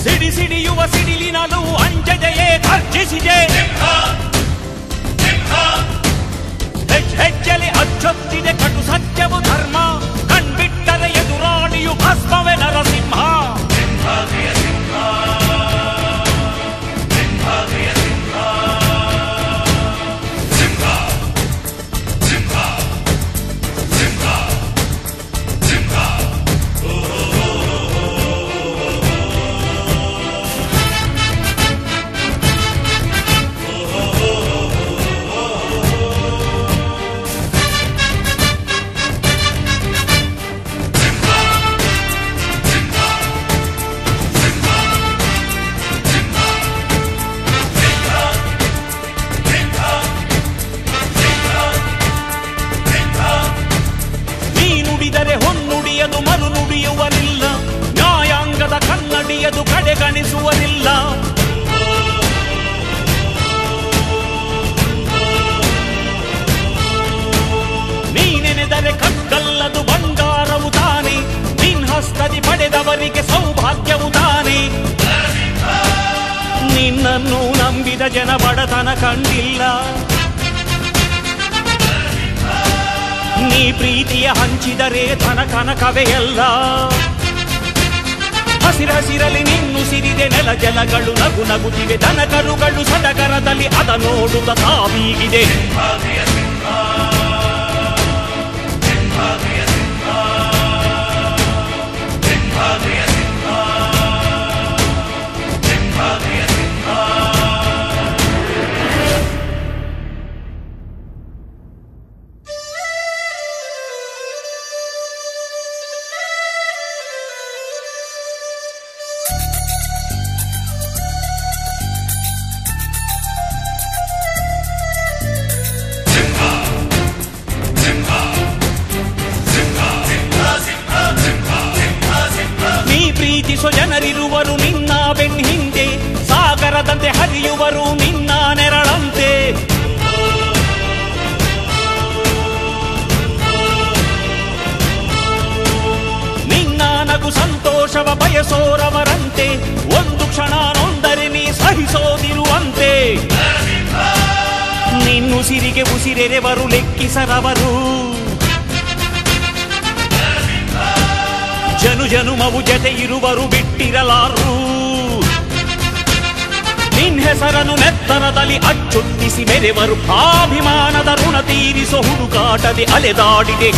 ಸಿಡಿ ಸಿಡಿಯುವ ಸಿಡಿಲಿನಲು ಅಂಜದೆಯೇ ಗರ್ಜಿಸಿದೆ. ಹೆಜ್ಜೆಲಿ ಅಚ್ಚೊತ್ತಿದೆ ಕಟು ಸತ್ಯವು ಧರ್ಮ, ಕಣ್ಬಿಟ್ಟರೆ ಎದುರಾಳಿಯು ಭಸ್ಮವೇ ನರಸಿಂಹ. ಹೊನ್ನುಡಿಯದು ಮರು ನುಡಿಯುವರಿಲ್ಲ, ನ್ಯಾಯಾಂಗದ ಕನ್ನಡಿಯದು ಕಡೆಗಣಿಸುವರಿಲ್ಲ. ನೀನೆನೆದರೆ ಕಗ್ಗಲ್ಲದು ಬಂಗಾರವು ತಾನೆ, ನಿನ್ ಹಸ್ತದಿ ಪಡೆದವರಿಗೆ ಸೌಭಾಗ್ಯವು ತಾನೆ. ನಿನ್ನನ್ನು ನಂಬಿದ ಜನ ಬಡತನ ಕಂಡಿಲ್ಲ, ನೀ ಪ್ರೀತಿಯ ಹಂಚಿದರೆ ಧನ ಕನಕವೇ ಎಲ್ಲ. ಹಸಿರಸಿರಲಿ ನಿನ್ನುಸಿರಿದೆ ನೆಲ ಜಲಗಳು ನಗು ನಗುತ್ತಿವೆ, ದನ ಕರುಗಳು ಸಡಗರದಲ್ಲಿ ಅದ ನೋಡುತ್ತ ತಾವೀಗಿದೆ. ಪ್ರೀತಿಸೋ ಜನರಿರುವರು ನಿನ್ನ ಬೆನ್ ಹಿಂದೆ, ಸಾಗರದಂತೆ ಹರಿಯುವರು ನಿನ್ನ ನೆರಳಂತೆ. ನಿನ್ನ ನಗು ಸಂತೋಷವ ಬಯಸೋರವರಂತೆ, ಒಂದು ಕ್ಷಣ ನೊಂದರೆ ನೀ ಸಹಿಸೋದಿರುವಂತೆ. ನಿನ್ನುಸಿರಿಗೆ ಉಸಿರೆರೆವರು ಲೆಕ್ಕಿಸರವರು, ಜನು ಜನುಮವು ಜತೆ ಇರುವರು ಬಿಟ್ಟಿರಲಾರು. ನಿನ್ ಹೆಸರನ್ನು ನೆತ್ತರದಲ್ಲಿ ಅಚ್ಚೊತ್ತಿಸಿ ಮೆರೆವರು, ಅಭಿಮಾನದ ಋಣ ತೀರಿಸೋ ಹುಡುಕಾಟದೆ ಅಲೆದಾಡಿದೆ.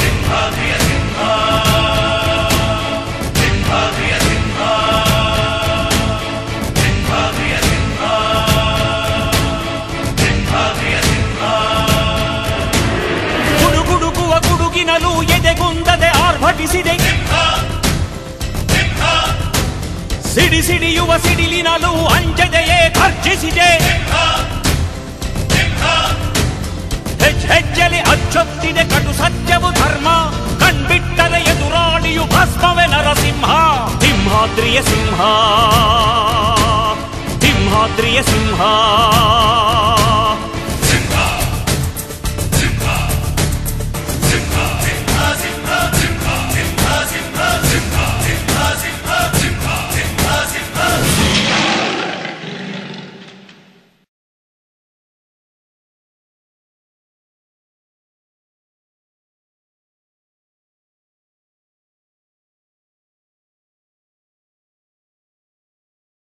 ಗುಡುಗುಡುಗುವ ಗುಡುಗಿನಲು ಎದೆಗುಂದದೆ ಆರ್ಭಟಿಸಿದೆ, ಸಿಡಿ ಸಿಡಿಯುವ ಸಿಡಿಲಿನಲು ಅಂಜದೆಯೇ ಗರ್ಜಿಸಿದೆ. ಹೆಜ್ಜೆಲಿ ಅಚ್ಚೊತ್ತಿದೆ ಕಟು ಸತ್ಯವು ಧರ್ಮ, ಕಣ್ಬಿಟ್ಟರೆ ಎದುರಾಳಿಯು ಭಸ್ಮವೇ ನರಸಿಂಹ. ಸಿಂಹಾದ್ರಿಯ ಸಿಂಹ, ಸಿಂಹಾದ್ರಿಯ ಸಿಂಹ.